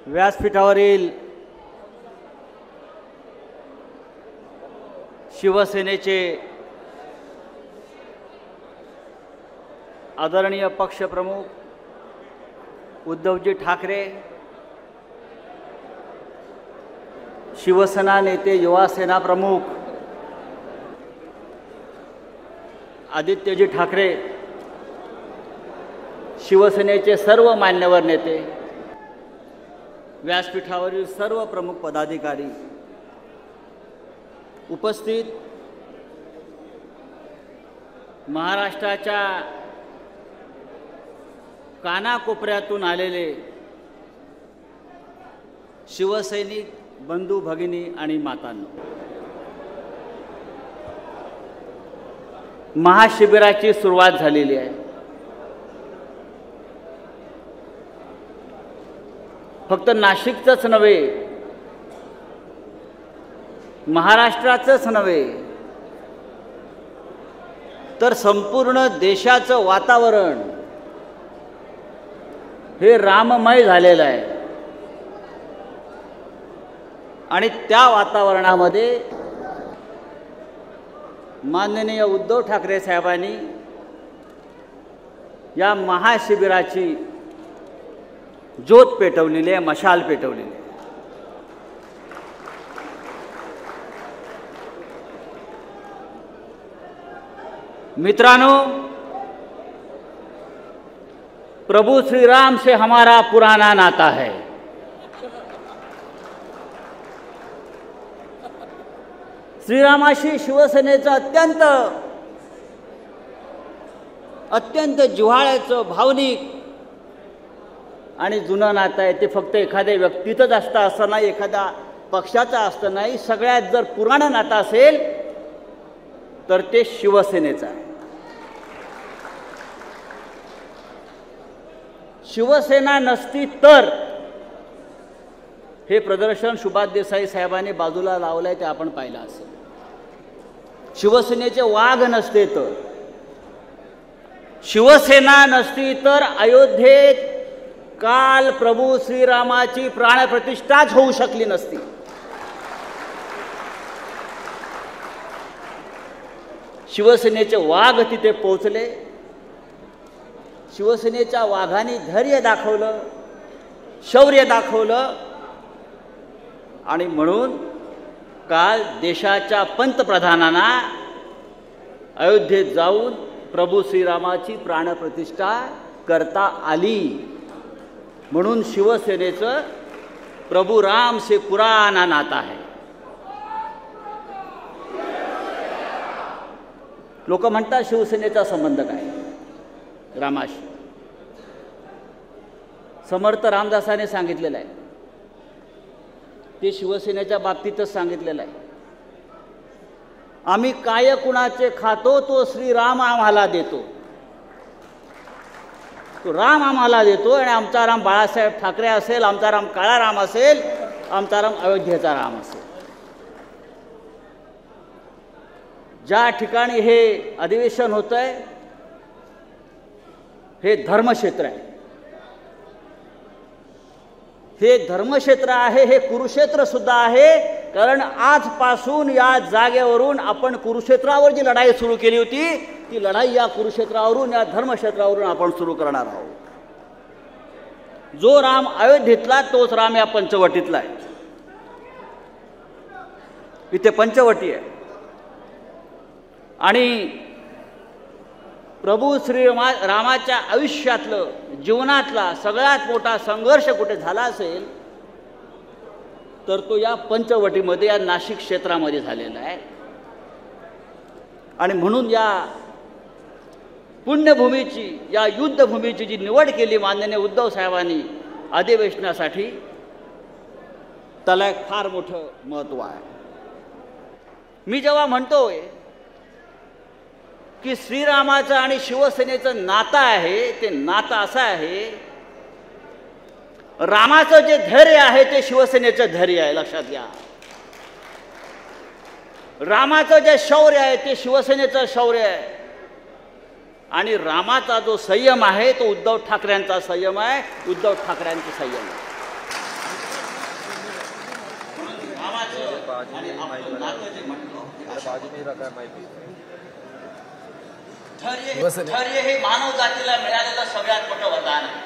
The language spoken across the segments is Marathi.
व्यासपीठावरील शिवसेनेचे आदरणीय पक्षप्रमुख उद्धवजी ठाकरे, शिवसेना नेते युवा सेना प्रमुख आदित्यजी ठाकरे, शिवसेनेचे सर्व मान्यवर नेते, व्यासपीठावरील सर्व प्रमुख पदाधिकारी, उपस्थित महाराष्ट्राच्या कानाकोपऱ्यातून आलेले शिवसैनिक बंधू भगिनी आणि मातांनो, महाशिबिराची सुरुवात झालेली आहे. फक्त नाशिकचंच नव्हे, महाराष्ट्राचंच नव्हे, तर संपूर्ण देशाचं वातावरण हे राममय झालेलं आहे. आणि त्या वातावरणामध्ये माननीय उद्धव ठाकरे साहेबांनी या महाशिबिराची ज्योत पेटवलेली आहे, मशाल पेटवलेली आहे. मित्रांनो, प्रभु श्री राम से हमारा पुराना नाता है. श्रीरामाशी शिवसेनेचं अत्यंत जिव्हाळ्याचं, भावनिक आणि जुनं नातं आहे. ते फक्त एखाद्या व्यक्तीचंच असतं असं नाही, एखाद्या पक्षाचं असतं नाही. सगळ्यात जर पुराणं नातं असेल तर ते शिवसेनेचं आहे. शिवसेना नसती तर हे प्रदर्शन सुभाष देसाई साहेबांनी बाजूला लावलंय ते आपण पाहिलं असेल. शिवसेनेचे वाघ नसते तर, शिवसेना नसती तर अयोध्येत काल प्रभू श्रीरामाची प्राणप्रतिष्ठाच होऊ शकली नसती. शिवसेनेचे वाघ तिथे पोहोचले. शिवसेनेच्या वाघांनी धैर्य दाखवलं, शौर्य दाखवलं. आणि म्हणून काल देशाच्या पंतप्रधानांना अयोध्येत जाऊन प्रभू श्रीरामाची प्राणप्रतिष्ठा करता आली. म्हणून शिवसेनेचं प्रभु राम से पुराना नाता है. लोक म्हणतात शिवसेनेचा संबंध काय रामाशी. समर्थ रामदासाने सांगितलेलं आहे, ते शिवसेनेच्या बाबतीतच सांगितलेलं आहे. आम्ही काय कुणाचे खातो तो श्रीराम आम्हाला देतो. तो राम आम्हाला देतो. आणि आमचा राम बाळासाहेब ठाकरे असेल, आमचा राम काळा राम असेल, आमचा राम अयोध्येचा राम असेल. ज्या ठिकाणी हे अधिवेशन होत आहे हे धर्मक्षेत्र आहे. हे धर्मक्षेत्र आहे, हे कुरुक्षेत्र सुद्धा आहे. कारण आजपासून या जागेवरून आपण कुरुक्षेत्रावर जी लढाई सुरू केली होती ती लढाई या कुरुक्षेत्रावरून, या धर्मक्षेत्रावरून आपण सुरू करणार आहोत. जो राम अयोध्येतला तोच राम या पंचवटीतला आहे. इथे पंचवटी आहे. आणि प्रभू श्री रामाच्या आयुष्यातलं, जीवनातला सगळ्यात मोठा संघर्ष कुठे झाला असेल तर तो या पंचवटीमध्ये, या नाशिक क्षेत्रामध्ये झालेला आहे. आणि म्हणून या पुण्यभूमीची, या युद्धभूमीची जी निवड केली माननीय उद्धव साहेबांनी अधिवेशनासाठी, त्याला एक फार मोठं महत्त्व आहे. मी जेव्हा म्हणतोय की श्रीरामाचं आणि शिवसेनेचं नातं आहे, ते नातं असं आहे, रामाचं जे धैर्य आहे ते शिवसेनेचं धैर्य आहे, लक्षात घ्या. रामाचं जे शौर्य आहे ते शिवसेनेचं शौर्य आहे. आणि रामाचा जो संयम आहे तो उद्धव ठाकरेंचा संयम आहे, उद्धव ठाकरेंचा संयम आहे. आणि आपण नातवाचे म्हटलो धैर्य हे मानव जातीला मिळालेलं सगळ्यात मोठं वरदान आहे.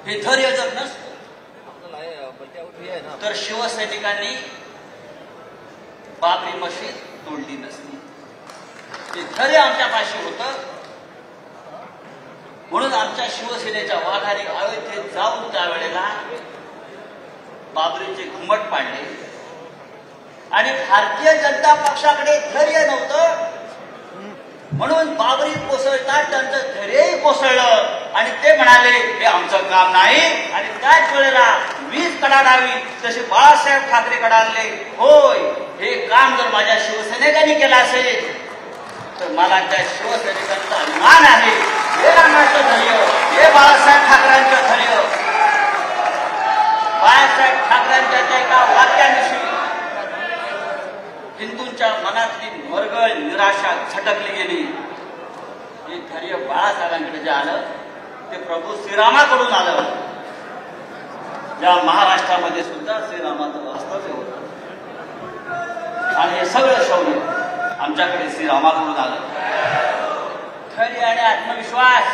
हे धैर्य जर नसतं तर शिवसैनिकांनी बाबरी मशीद तोडली नसती. ते धैर्य आमच्यापाशी होतं म्हणून आमच्या शिवसेनेच्या वाघाने अयोध्येत जाऊन त्यावेळेला बाबरीचे घुमट पाडले. आणि भारतीय जनता पक्षाकडे धैर्य नव्हतं म्हणून बाबरी कोसळतात त्यांचं धैर्यही कोसळलं आणि ते म्हणाले हे आमचं काम नाही. आणि त्याच वेळेला वीज कडाडावी तसे बाळासाहेब ठाकरे कडाडले. होय, हे काम जर माझ्या शिवसैनिकांनी केलं असेल तर मला त्या शिवसैनिकांचा अभिमान आहे. हे रामाचं धैर्य, हे बाळासाहेब ठाकरेंचं धैर्य. बाळासाहेब ठाकरेंच्या त्या एका वाक्याविषयी हिंदूंच्या मनातली मरगळ निराशा झटकली गेली. हे धैर्य बाळासाहेबांकडे जे आलं ते प्रभू श्रीरामाकडून आलं. या महाराष्ट्रामध्ये सुद्धा श्रीरामाचं वास्तव्य होतं आणि हे सगळं शौर्य आमच्याकडे श्रीरामाकडून आलं. धैर्य आणि आत्मविश्वास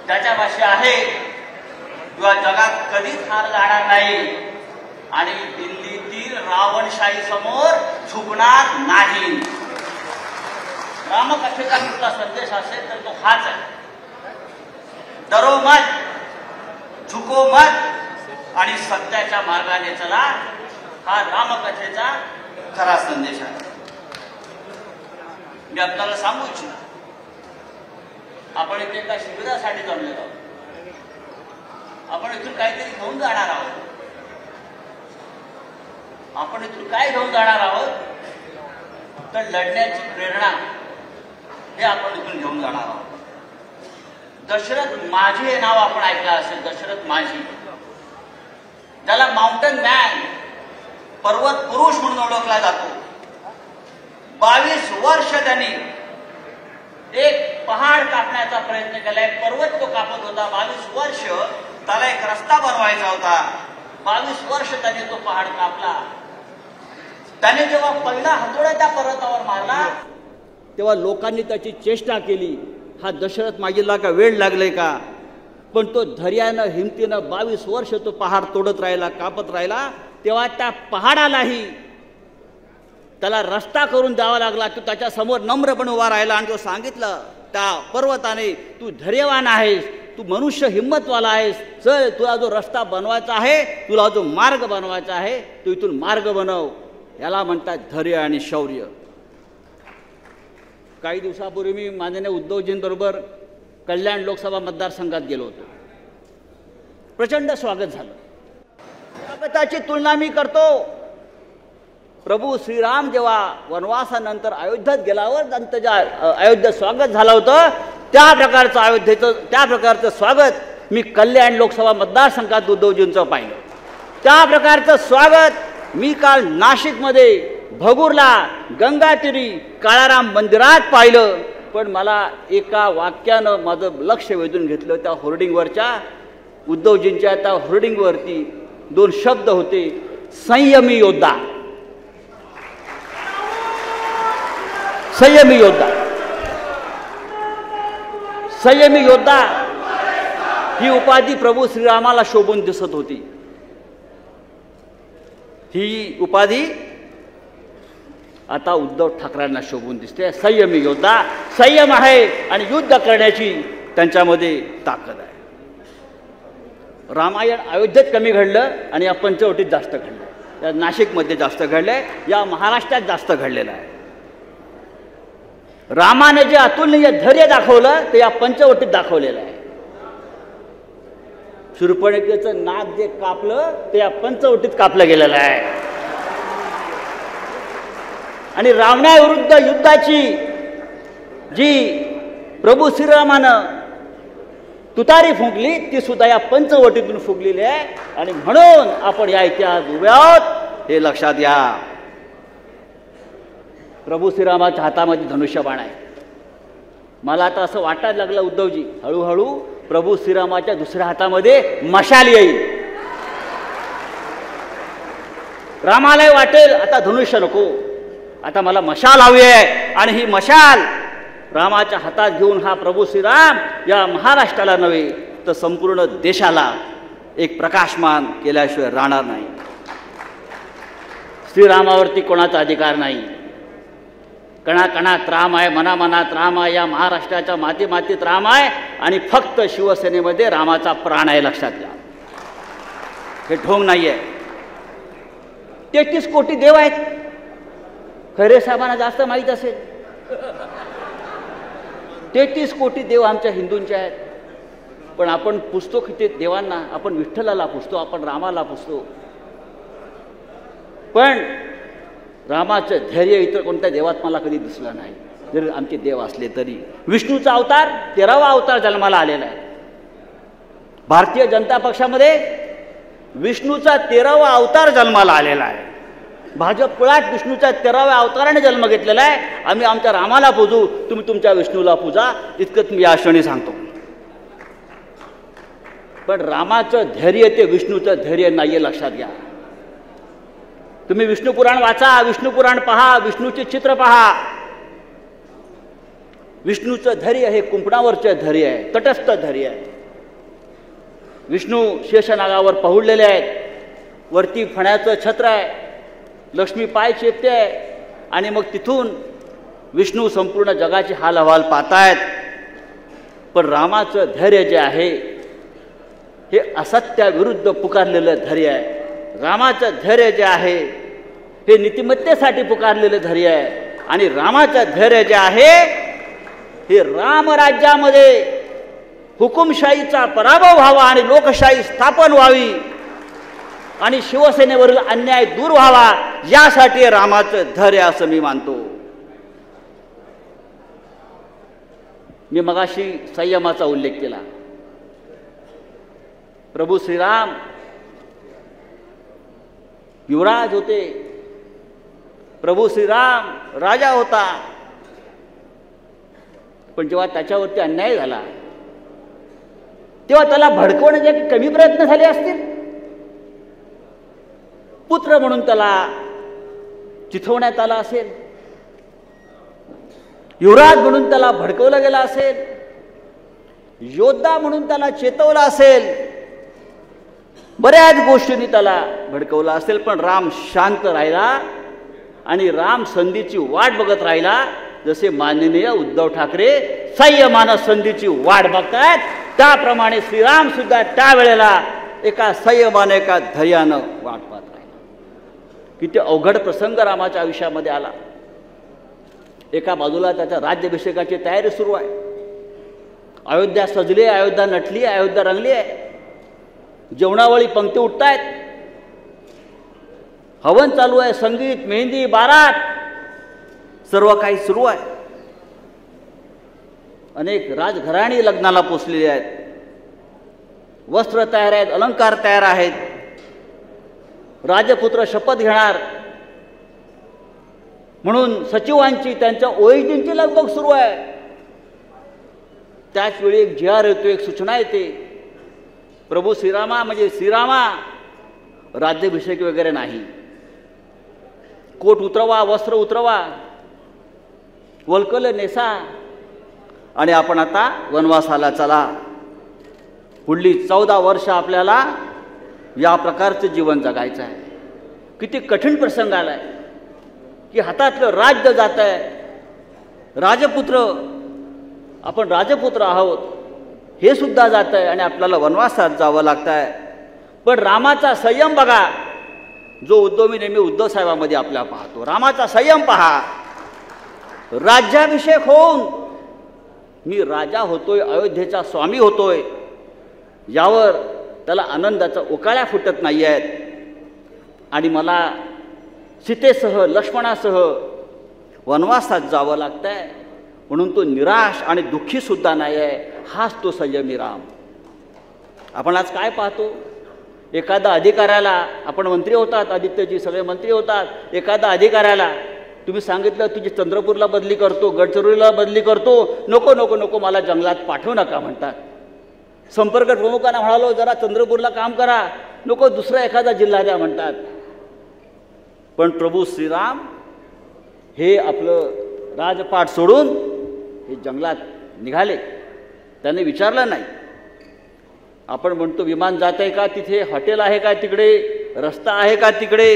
त्याच्यापाशी आहे किंवा जगात कधीच हार जाणार नाही आणि दिल्लीतील रावणशाही समोर झुकणार नाही. रामकथेचा कुठला संदेश असेल तर तो हाच आहे. डरो मत, झुको मत आणि सत्याच्या मार्गाने चला, हा रामकथेचा खरा संदेश आहे. मी आपल्याला सांगू इच्छितो, आपण इथे एका शिबिरासाठी जमलेलो आहोत. आपण इथून काहीतरी घेऊन जाणार आहोत. आपण इथून काय घेऊन जाणार आहोत तर लढण्याची प्रेरणा हे आपण इथून घेऊन जाणार आहोत. दशरथ माझी हे नाव आपण ऐकलं असेल. दशरथ माझी, ज्याला माउंटन मॅन, पर्वत पुरुष म्हणून ओळखला जातो. 22 वर्ष त्यांनी एक पहाड कापण्याचा प्रयत्न केला. एक पर्वत तो कापत होता. 22 वर्ष त्याला एक रस्ता बनवायचा होता. 22 वर्ष त्याने तो पहाड कापला. त्याने जेव्हा पहिला हातोडा त्या पर्वतावर मारला तेव्हा लोकांनी त्याची चेष्टा केली. हा दशरथ मागीला का वेळ लागले का? पण तो धैर्यानं हिमतीनं 22 वर्ष तो पहाड तोडत राहिला, कापत राहिला. तेव्हा त्या पहाडालाही त्याला रस्ता करून द्यावा लागला. तो त्याच्या समोर नम्रपणे उभा राहिला आणि तो सांगितलं त्या पर्वताने, तू धैर्यवान आहेस, तू मनुष्य हिंमतवाला आहेस, चल तुला जो रस्ता बनवायचा आहे, तुला जो मार्ग बनवायचा आहे, तू इथून मार्ग बनव. याला म्हणतात धैर्य आणि शौर्य. काही दिवसापूर्वी मी माननीय उद्धवजींबरोबर कल्याण लोकसभा मतदारसंघात गेलो होतो. प्रचंड स्वागत झालं. स्वागताची तुलना मी करतो. प्रभू श्रीराम जेव्हा वनवासानंतर अयोध्येत गेल्यावर त्यांचं ज्या अयोध्येत स्वागत झालं होतं त्या प्रकारचं स्वागत मी कल्याण लोकसभा मतदारसंघात उद्धवजींचं पाहिलं. त्या प्रकारचं स्वागत मी काल नाशिकमध्ये भगूरला गंगातीरी काळाराम मंदिरात पाहिलं. पण मला एका वाक्यानं माझं लक्ष वेधून घेतलं. त्या होर्डिंगवरच्या उद्धवजींच्या त्या होर्डिंगवरती 2 शब्द होते, संयमी योद्धा. संयमी योद्धा. संयमी योद्धा ही उपाधी प्रभू श्रीरामाला शोभून दिसत होती. ही उपाधी आता उद्धव ठाकरेंना शोभून दिसते. संयमी योद्धा. संयम आहे आणि युद्ध करण्याची त्यांच्यामध्ये ताकद आहे. रामायण अयोध्येत कमी घडलं आणि या पंचवटीत जास्त घडलं. या नाशिकमध्ये जास्त घडलंय, या महाराष्ट्रात जास्त घडलेलं आहे. रामाने जे अतुलनीय धैर्य दाखवलं ते या पंचवटीत दाखवलेलं आहे. शूर्पणखेचं नाक जे कापलं ते या पंचवटीत कापलं गेलेलं आहे. आणि रावणाविरुद्ध युद्धाची जी प्रभू श्रीरामानं तुतारी फुंकली ती सुद्धा या पंचवटीतून फुंकलेली आहे. आणि म्हणून आपण या इतिहास उभे आहोत हे लक्षात घ्या. प्रभू श्रीरामाच्या हातामध्ये धनुष्यबाण आहे. मला आता असं वाटायला लागलं उद्धवजी, हळूहळू प्रभू श्रीरामाच्या दुसऱ्या हातामध्ये मशाल येईल. रामालाही वाटेल आता धनुष्य नको, आता मला मशाल हवी आहे, आणि ही मशाल रामाच्या हातात घेऊन हा प्रभू श्रीराम या महाराष्ट्राला नव्हे तर संपूर्ण देशाला एक प्रकाशमान केल्याशिवाय राहणार नाही. श्रीरामावरती कोणाचा अधिकार नाही. कणाकणात राम आहे, मनामनात राम आहे, या महाराष्ट्राच्या माती मातीत राम आहे, आणि फक्त शिवसेनेमध्ये रामाचा प्राण आहे. लक्षात घ्या, हे ढोंग नाही आहे. 33 कोटी देव आहेत. खैरे साहेबांना जास्त माहीत असेल. 33 कोटी देव आमच्या हिंदूंचे आहेत. पण आपण पुजतो किती देवांना? आपण विठ्ठलाला पुजतो, आपण रामाला पुजतो. पण रामाचं धैर्य इतर कोणत्या देवात मला कधी दिसलं नाही, जरी आमचे देव असले तरी. विष्णूचा अवतार 13वा अवतार जन्माला आलेला आहे. भारतीय जनता पक्षामध्ये विष्णूचा 13वा अवतार जन्माला आलेला आहे. भाजप कुळात विष्णूच्या 13व्या अवताराने जन्म घेतलेला आहे. आम्ही आमच्या रामाला पूजू, तुम्ही तुमच्या विष्णूला पूजा, इतकंच मी या क्षणी सांगतो. पण रामाचं धैर्य ते विष्णूचं धैर्य नाहीये. लक्षात घ्या. तुम्ही विष्णू पुराण वाचा, विष्णू पुराण पहा, विष्णूचे चित्र पहा. विष्णूचं धैर्य हे कुंपणावरचे धैर्य आहे, तटस्थ धैर्य आहे. विष्णू शेषनागावर पहुडलेले आहेत. वरती फण्याचं छत्र आहे, लक्ष्मी पाय चेपते आहे, आणि मग तिथून विष्णू संपूर्ण जगाचे हाल अहवाल पाहतायत. पण रामाचं धैर्य जे आहे हे असत्याविरुद्ध पुकारलेलं धैर्य आहे. रामाचं धैर्य जे आहे हे नीतिमत्तेसाठी पुकारलेलं धैर्य आहे. आणि रामाचं धैर्य जे आहे हे रामराज्यामध्ये हुकुमशाहीचा पराभव व्हावा आणि लोकशाही स्थापन व्हावी आणि शिवसेनेवरील अन्याय दूर व्हावा, यासाठी रामाचं धैर्य असं मी मानतो. मी मगाशी संयमाचा उल्लेख केला. प्रभू श्रीराम युवराज होते, प्रभू श्रीराम राजा होता. पण जेव्हा त्याच्यावरती अन्याय झाला तेव्हा त्याला भडकवण्याचे कमी प्रयत्न झाले असतील? पुत्र म्हणून त्याला चिथवण्यात आला असेल, युवराज म्हणून त्याला भडकवलं गेलं असेल, योद्धा म्हणून त्याला चेतवलं असेल, बऱ्याच गोष्टींनी त्याला भडकवलं असेल. पण राम शांत राहिला आणि राम संधीची वाट बघत राहिला. जसे माननीय उद्धव ठाकरे संयमानं संधीची वाट बघतायत, त्याप्रमाणे श्रीराम सुद्धा त्यावेळेला एका संयमाने, एका धैर्यानं वाट पाहत राहिला. किती अवघड प्रसंग रामाच्या आयुष्यामध्ये आला. एका बाजूला त्याच्या राज्याभिषेकाची तयारी सुरू आहे. अयोध्या सजली, अयोध्या नटली, अयोध्या रंगली आहे. जेवणावळी पंक्ती उठतायत, हवन चालू आहे, संगीत, मेहंदी, बारात, सर्व काही सुरू आहे. अनेक राजघराणी लग्नाला पोचलेली आहेत. वस्त्र तयार आहेत, अलंकार तयार आहेत. राजपुत्र शपथ घेणार म्हणून सचिवांची, त्यांच्या ओएसडींची लगबग सुरू आहे. त्याच वेळी एक GR येतो, एक सूचना येते. प्रभू श्रीरामा म्हणजे श्रीरामा, राज्याभिषेक वगैरे नाही. कोट उतरवा, वस्त्र उतरवा, वल्कल नेसा, आणि आपण आता वनवासाला चला. पुढली 14 वर्ष आपल्याला या प्रकारचं जीवन जगायचं आहे. किती कठीण प्रसंग आलाय की हातातलं राज्य जात आहे. राजपुत्र, आपण राजपुत्र आहोत, हे सुद्धा जात आहे आणि आपल्याला वनवासात जावं लागतं आहे. पण रामाचा संयम बघा, जो उद्धव मी नेहमी उद्धव साहेबांमध्ये आपल्या पाहतो. रामाचा संयम पहा. राज्याभिषेक होऊन मी राजा होतोय, अयोध्येचा स्वामी होतोय, यावर त्याला आनंदाचा उकाळ्या फुटत नाही आहेत. आणि मला सीतेसह, लक्ष्मणासह वनवासात जावं लागतं आहे, म्हणून तो निराश आणि दुःखी सुद्धा नाही आहे. हाच तो संयमी राम. आपण आज काय पाहतो? एखादा अधिकाऱ्याला, आपण मंत्री होतात, आदित्यजी सगळे मंत्री होतात, एखादा अधिकाऱ्याला तुम्ही सांगितलं तुझी चंद्रपूरला बदली करतो, गडचिरोलीला बदली करतो, नको नको नको मला जंगलात पाठवू नका म्हणतात. संपर्क प्रमुखांना म्हणालो जरा चंद्रपूरला काम करा, नको दुसरा एखादा जिल्हा द्या म्हणतात. पण प्रभू श्रीराम हे आपलं राजपाट सोडून हे जंगलात निघाले. त्याने विचारलं नाही. आपण म्हणतो विमान जात आहे का तिथे, हॉटेल आहे का तिकडे, रस्ता आहे का तिकडे.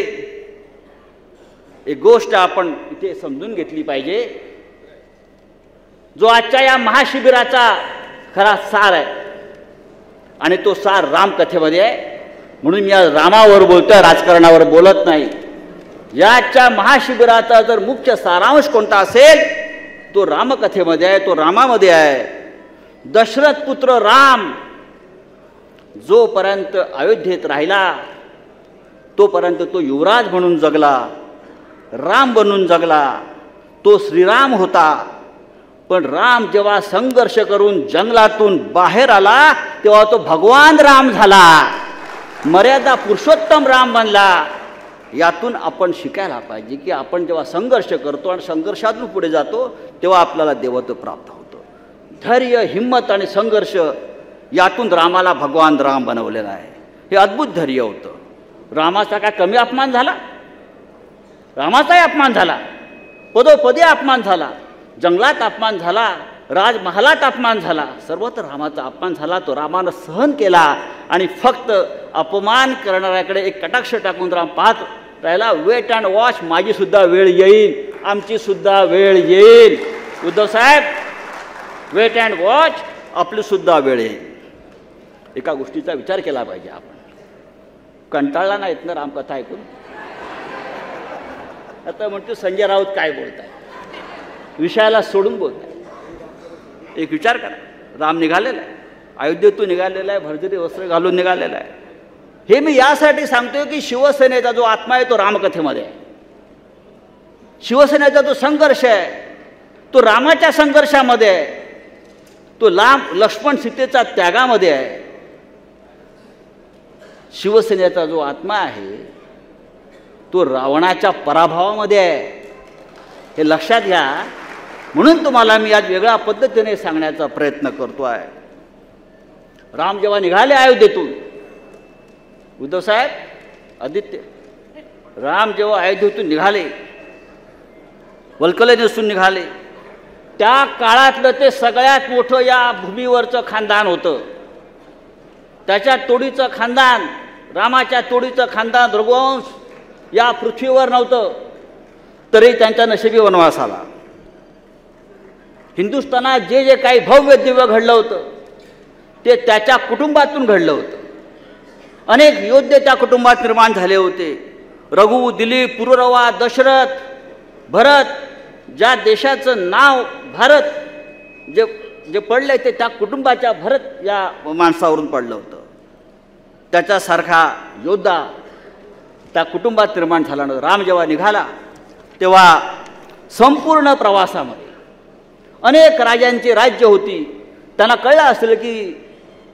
एक गोष्ट आपण इथे समजून घेतली पाहिजे, जो आजच्या या महाशिबिराचा खरा सार आहे आणि तो सार रामकथेमध्ये आहे. म्हणून मी आज रामावर बोलतोय, राजकारणावर बोलत नाही. याच्या महाशिबिराचा जर मुख्य सारांश कोणता असेल तो रामकथेमध्ये आहे, तो रामामध्ये आहे. दशरथ पुत्र राम जोपर्यंत अयोध्येत राहिला तोपर्यंत तो युवराज म्हणून जगला, राम बनून जगला. तो श्रीराम होता. पण राम जेव्हा संघर्ष करून जंगलातून बाहेर आला तेव्हा तो भगवान राम झाला, मर्यादा पुरुषोत्तम राम बनला. यातून आपण शिकायला पाहिजे की आपण जेव्हा संघर्ष करतो आणि संघर्षातून पुढे जातो तेव्हा आपल्याला देवत्व प्राप्त होतं. धैर्य, हिंमत आणि संघर्ष यातून रामाला भगवान राम बनवलेला आहे. हे अद्भुत धैर्य होतं. रामाचा काय कमी अपमान झाला? रामाचाही अपमान झाला, पदोपदी अपमान झाला, जंगलात अपमान झाला, राजमहालात अपमान झाला, सर्वत्र रामाचा अपमान झाला. तो रामानं सहन केला आणि फक्त अपमान करणाऱ्याकडे एक कटाक्ष टाकून राम पाहत राहिला. वेट अँड वॉच, माझी सुद्धा वेळ येईल, आमची सुद्धा वेळ येईल. उद्धव साहेब, वेट अँड वॉच, आपली सुद्धा वेळ येईल. एका गोष्टीचा विचार केला पाहिजे आपण. कंटाळला नाहीत ना रामकथा ऐकून? आता म्हणतो संजय राऊत काय बोलताय, विषयाला सोडून बोलताय. एक विचार करा, राम निघालेला आहे, अयोध्येतून निघालेला आहे, भरजरी वस्त्र घालून निघालेला आहे. हे मी यासाठी सांगतोय की शिवसेनेचा जो आत्मा आहे तो रामकथेमध्ये आहे. शिवसेनेचा जो संघर्ष आहे तो रामाच्या संघर्षामध्ये आहे, तो लक्ष्मण सीतेचा त्यागामध्ये आहे. शिवसेनेचा जो आत्मा आहे तो रावणाच्या पराभवामध्ये आहे. हे लक्षात घ्या. म्हणून तुम्हाला मी आज वेगळ्या पद्धतीने सांगण्याचा प्रयत्न करतो आहे. राम जेव्हा निघाले अयोध्येतून, उद्धव साहेब, आदित्य, राम जेव्हा अयोध्येतून निघाले, वल्कले नेसून निघाले, त्या काळातलं ते सगळ्यात मोठं या भूमीवरचं खानदान होतं. त्याच्या तोडीचं खानदान, रामाच्या तोडीचं खानदान, रघुवंश या पृथ्वीवर नव्हतं. तरी त्यांच्या नशिबी वनवास आला. हिंदुस्थानात जे जे काही भव्य दिव्य घडलं होतं ते त्याच्या कुटुंबातून घडलं होतं. अनेक योद्धे त्या कुटुंबात निर्माण झाले होते. रघु, दिलीप, पुरुरवा, दशरथ, भरत, ज्या देशाचं नाव भारत जे पडलं ते त्या कुटुंबाच्या भरत या माणसावरून पडलं होतं. त्याच्यासारखा योद्धा त्या कुटुंबात निर्माण झाला नव्हता. राम जेव्हा निघाला तेव्हा संपूर्ण प्रवासामध्ये अनेक राजांची राज्य होती. त्यांना कळलं असेल की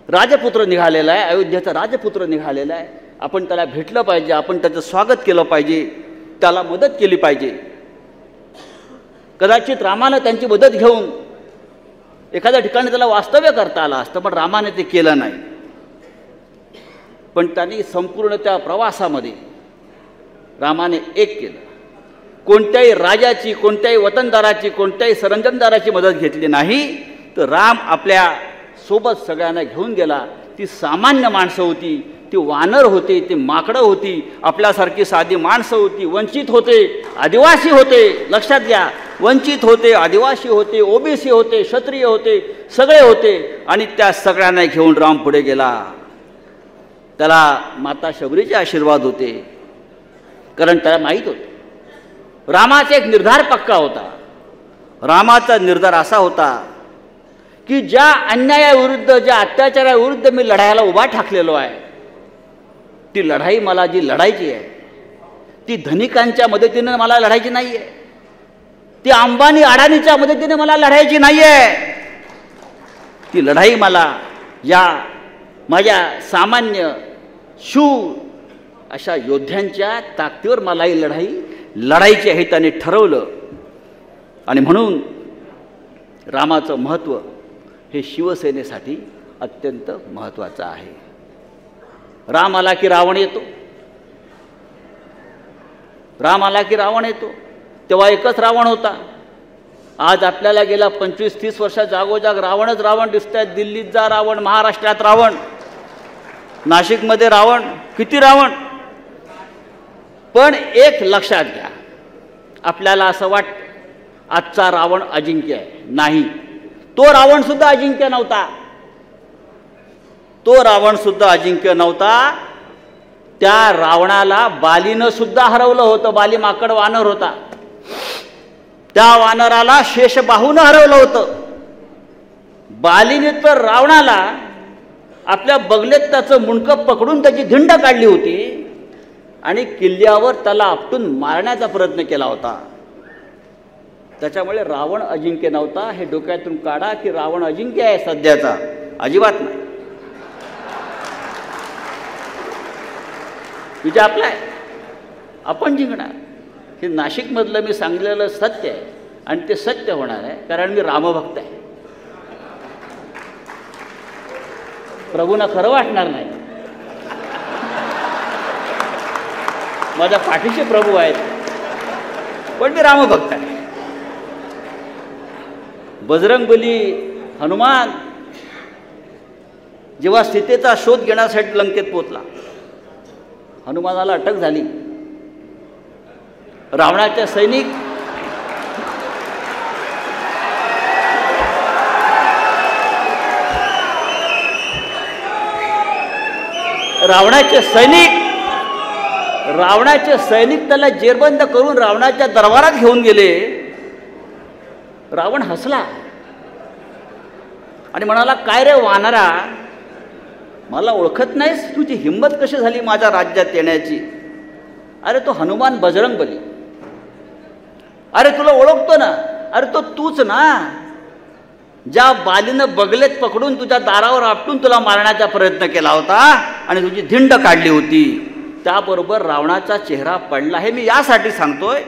राजपुत्र निघालेला आहे, अयोध्येचा राजपुत्र निघालेला आहे, आपण त्याला भेटलं पाहिजे, आपण त्याचं स्वागत केलं पाहिजे, त्याला मदत केली पाहिजे. कदाचित रामानं त्यांची मदत घेऊन एखाद्या ठिकाणी त्याला वास्तव्य करता आलं असतं, पण रामाने ते केलं नाही. पण त्यांनी संपूर्ण त्या प्रवासामध्ये रामाने एक केलं. कोणत्याही राजाची, कोणत्याही वतनदाराची, कोणत्याही सरंजामदाराची मदत घेतली नाही, तर राम आपल्या सोबत सगळ्यांना घेऊन गेला. ती सामान्य माणसं होती, ती वानर होते, ती माकडं होती, आपल्यासारखी साधी माणसं होती, वंचित होते, आदिवासी होते. लक्षात घ्या, वंचित होते, आदिवासी होते, ओबीसी होते, क्षत्रिय होते, सगळे होते. आणि त्या सगळ्यांना घेऊन राम पुढे गेला. त्याला माता शबरीचे आशीर्वाद होते, कारण त्याला माहीत होतं रामाचा एक निर्धार पक्का होता. रामाचा निर्धार असा होता की ज्या अन्यायाविरुद्ध, ज्या अत्याचाराविरुद्ध मी लढायला उभा ठाकलेलो आहे, ती लढाई मला जी लढायची आहे ती धनिकांच्या मदतीने मला लढायची नाही आहे, ती अंबानी अडाणीच्या मदतीने मला लढायची नाही आहे. ती लढाई मला या माझ्या सामान्य शूर अशा योद्ध्यांच्या ताकदीवर मला ही लढाई लढायची आहे त्याने ठरवलं. आणि म्हणून रामाचं महत्त्व हे शिवसेनेसाठी अत्यंत महत्त्वाचं आहे. राम आला की रावण येतो, राम आला की रावण येतो. तेव्हा एकच रावण होता. आज आपल्याला गेल्या 25-30 वर्षात जागोजाग रावणच रावण दिसत आहेत. दिल्लीत जा रावण, महाराष्ट्रात रावण, नाशिकमध्ये रावण, किती रावण. पण एक लक्षात घ्या, आपल्याला असं वाटतं आजचा रावण अजिंक्य आहे. नाही, तो रावण सुद्धा अजिंक्य नव्हता. तो रावण सुद्धा अजिंक्य नव्हता. त्या रावणाला बालीनं सुद्धा हरवलं होतं. बाली माकड वानर होता. त्या वानराला शेषबाहूनं हरवलं होतं. बालीने तर रावणाला आपल्या बगलेत त्याचं मुंडकं पकडून त्याची धिंड काढली होती आणि किल्ल्यावर त्याला आपटून मारण्याचा प्रयत्न केला होता. त्याच्यामुळे रावण अजिंक्य नव्हता. हे डोक्यातून काढा की रावण अजिंक्य आहे सध्याचा, अजिबात नाही. विजय आपला आहे, आपण जिंकणार. हे नाशिकमधलं मी सांगलेलं सत्य आहे आणि ते सत्य होणार आहे, कारण मी रामभक्त आहे. प्रभूंना खरं वाटणार नाही, माझ्या पाठीशी प्रभू आहेत, पण मी रामभक्त आहे. बजरंगबली हनुमान जेव्हा सीतेचा शोध घेण्यासाठी लंकेत पोहोचला, हनुमानाला अटक झाली. रावणाचे सैनिक रावणाचे सैनिक त्याला जेरबंद करून रावणाच्या दरबारात घेऊन गेले. रावण हसला आणि म्हणाला, काय रे वानरा, मला ओळखत नाहीस? तुझी हिंमत कशी झाली माझ्या राज्यात येण्याची? अरे तो हनुमान बजरंगबली, अरे तुला ओळखतो ना, अरे तो तूच ना, ज्या बालीनं बगलेत पकडून तुझ्या दारावर आपटून तुला मारण्याचा प्रयत्न केला होता आणि तुझी धिंड काढली होती. त्याबरोबर रावणाचा चेहरा पडला. हे मी यासाठी सांगतोय,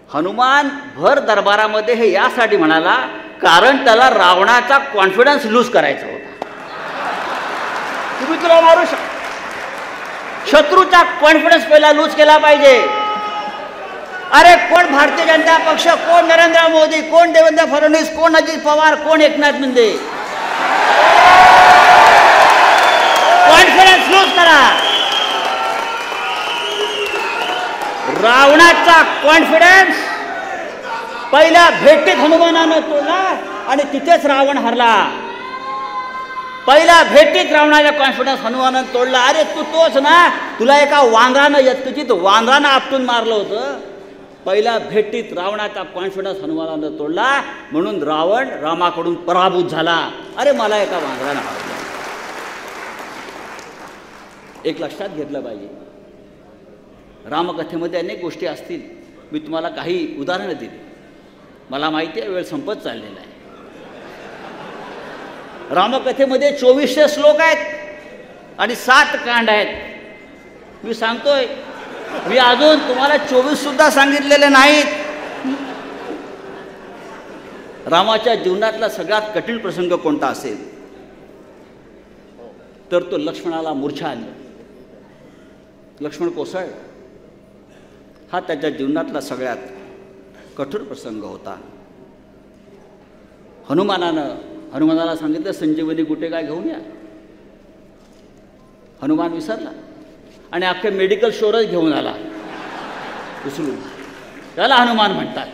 हनुमान भर दरबारामध्ये हे यासाठी म्हणाला, कारण त्याला रावणाचा कॉन्फिडन्स लूज करायचा होता. तुम्ही तुला मारू शत्रूचा कॉन्फिडन्स पहिला लूज केला पाहिजे. अरे कोण भारतीय जनता पक्ष, कोण नरेंद्र मोदी, कोण देवेंद्र फडणवीस, कोण अजित पवार, कोण एकनाथ शिंदे, कॉन्फिडन्स लूज करा. रावणाचा कॉन्फिडन्स पहिल्या भेटीत हनुमानानं तोडला आणि तिथेच रावण हरला. पहिल्या भेटीत रावणाचा कॉन्फिडन्स हनुमानानं तोडला. अरे तू तोच ना, तुला एका वांद्रानं आपटून मारलं होतं. पहिल्या भेटीत रावणाचा कॉन्फिडन्स हनुमानानं तोडला, म्हणून रावण रामाकडून पराभूत झाला. अरे मला एका वांद्रानं मारलं. एक लक्षात घेतलं पाहिजे, रामकथेमध्ये अनेक गोष्टी असतील. मी तुम्हाला काही उदाहरणं दिली. मला माहिती आहे वेळ संपत चाललेला आहे. रामकथेमध्ये 2400 श्लोक आहेत आणि 7 कांड आहेत. मी सांगतोय, मी अजून तुम्हाला 24 सुद्धा सांगितलेले नाहीत. रामाच्या जीवनातला सगळ्यात कठीण प्रसंग कोणता असेल तर तो लक्ष्मणाला मूर्छा आली, लक्ष्मण कोसळ. हा त्याच्या जीवनातला सगळ्यात कठोर प्रसंग होता. हनुमानाला सांगितलं, संजीवनी गुटेगाय घेऊन या. हनुमान विसरला आणि अख्खे मेडिकल स्टोअरच घेऊन आला उचलून. त्याला हनुमान म्हणतात.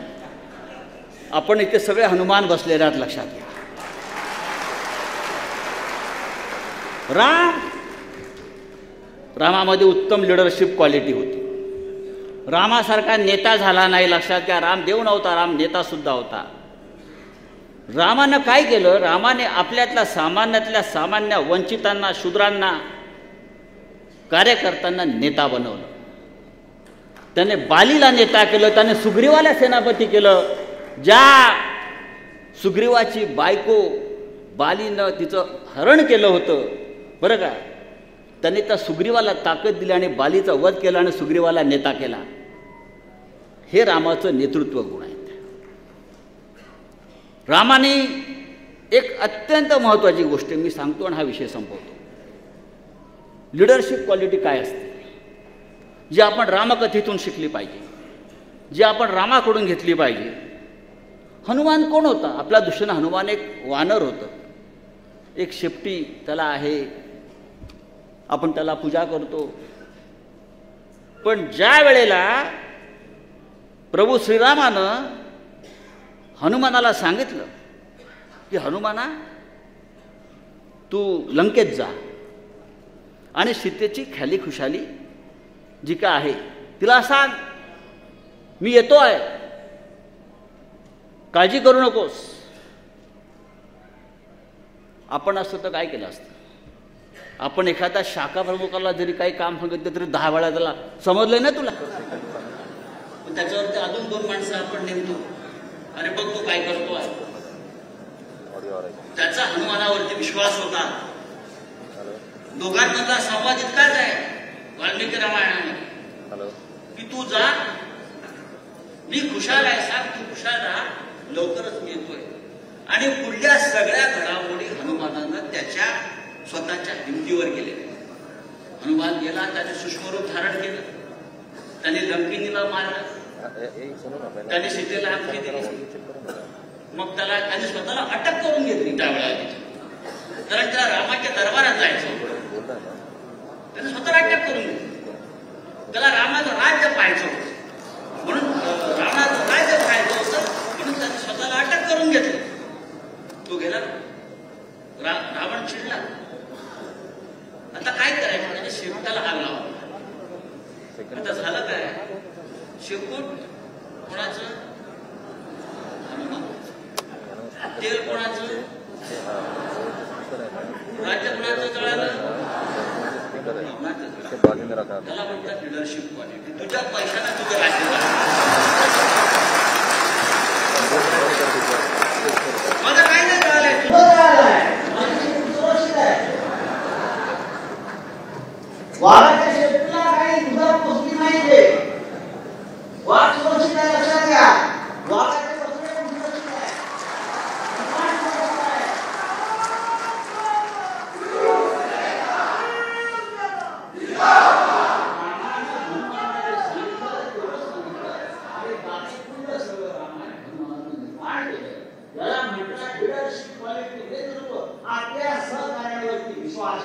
आपण इथे सगळे हनुमान बसलेले आहेत, लक्षात घ्या. रामामध्ये उत्तम लिडरशिप क्वालिटी होती. रामासारखा नेता झाला नाही, लक्षात घ्या. राम देव नव्हता, राम नेता सुद्धा होता. रामानं काय केलं? रामाने आपल्यातल्या सामान्य वंचितांना, शूद्रांना, कार्यकर्त्यांना नेता बनवलं. त्याने बालीला नेता केलं, त्याने सुग्रीवाला सेनापती केलं. ज्या सुग्रीवाची बायको बालीनं तिचं हरण केलं होतं, बरं का, त्याने त्या सुग्रीवाला ताकद दिली आणि बालीचा वध केला आणि सुग्रीवाला नेता केला. हे रामाचं नेतृत्व गुण आहेत. रामाने एक अत्यंत महत्त्वाची गोष्ट मी सांगतो आणि हा विषय संपवतो. लिडरशिप क्वालिटी काय असते? जी आपण रामकथेतून शिकली पाहिजे, जी आपण रामाकडून घेतली पाहिजे. हनुमान कोण होता? आपल्या दृष्टीनं हनुमान एक वानर होतं, एक शेपटी त्याला आहे, आपण त्याला पूजा करतो. पण ज्या वेळेला प्रभू श्रीरामानं हनुमानाला सांगितलं की हनुमाना तू लंकेत जा आणि सीतेची ख्याली खुशाली जी का आहे तिला सांग, मी येतो आहे, काळजी करू नकोस. आपण असतं तर काय केलं असतं? आपण एखाद्या शाखा प्रमुखाला जरी काही काम सांगितलं तरी 10 वेळा त्याला समजलंय ना तुला, त्याच्यावरती अजून 2 माणसं आपण नेमतो, अरे बघ तू काय करतो आहे. त्याचा हनुमानावरती विश्वास होता. दोघांमधला संवाद इतकाच आहे वाल्मिकी रामायणामध्ये की तू जा, मी खुशाल आहे, सांग तू खुशाल राहा, लवकरच मी येतोय. आणि पुढल्या सगळ्या घडामोडी हनुमानानं त्याच्या स्वतःच्या हिमतीवर केले. हनुमान गेला, त्याने सूक्ष्मरूप धारण केलं, त्याने लंकिनीला मारलं, त्याने सीतेला आमची दिली, मग त्याने स्वतःला अटक करून घेतली त्यावेळेला. कारण त्याला रामाच्या दरबारात जायचं, त्याने स्वतःला अटक करून घेतली. त्याला रामाचं राज्य पाहायचं होतं, म्हणून रामाचं राज्य पाहायचं होतं, म्हणून त्याने स्वतःला अटक करून घेतली. तो गेला, रावण चिडला. आता काय करायचं? त्याच्या शेवटाला आग लावला. आता झालं काय? शेपूट कोणाचं? हनुमान. तेल कोणाचं? राज्य कोणाचं जळालं? त्याला म्हणतात लिडरशिप क्वालिटी. तुझ्या पैशाला तुझं राज्य माझं काही नाही जळालंय, तुझं जळालंय. वाघाच्या शेपटीला काही दुधा पोचली नाही ते. वाघ सुरक्षित आहे, लक्षात घ्या. वाघाच्या बसण्यावर सुरक्षित आहे. याला म्हणतात लिडरशिप क्वालिटी, नेतृत्व, आपल्या सहकार्यावरती विश्वास.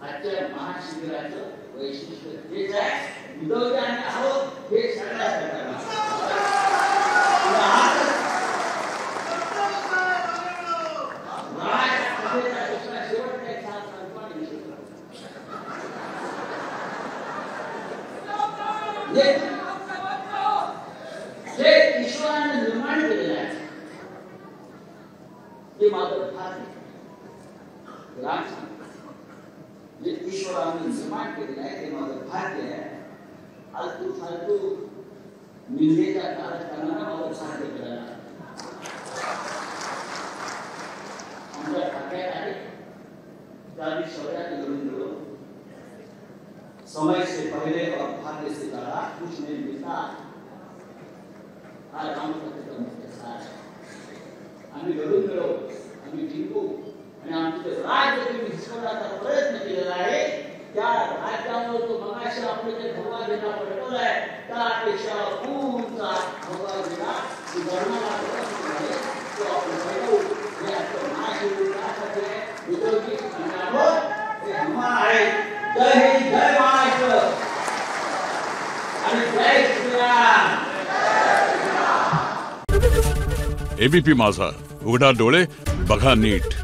आजच्या महाशिबिराचं वैशिष्ट्य तेच आहे. उद्धवजी आणि आहोत हे सगळ्या जे ईश्वराने निर्माण केलेलं आहे ते माझं भाग्य. जे ईश्वराने निर्माण केलेलं आहे ते माझं भाग्य आहे. फालतू फालतू निंदेच्या कारस्थानाला माझं साध्य करायला आमच्या खात्यात आहे. त्यावेळी सगळ्यांनी घडून गेलो. समय से पहले और भाग्य से ज्यादा कुछ नहीं मिलता. हा रामकथेचा मुख्य सार आहे. आम्ही घडून गेलो, आम्ही जिंकू आणि आमचे राज्य तुम्ही हिसकवण्याचा प्रयत्न केलेला आहे. त्या राज्यावर तो मगाशी आपण जे भगवा झेंडा फडकवलाय त्यापेक्षा उंचा भगवा झेंडा धर्माला तो आपण फडकवू. हे आपलं महाशिवरात्री आहे. उद्धवजी हे हनुमान आहे. जय हिंद, जय महाराष्ट्र आणि जय श्रीराम. एबीपी माझा, उघडा डोळे बघा नीट.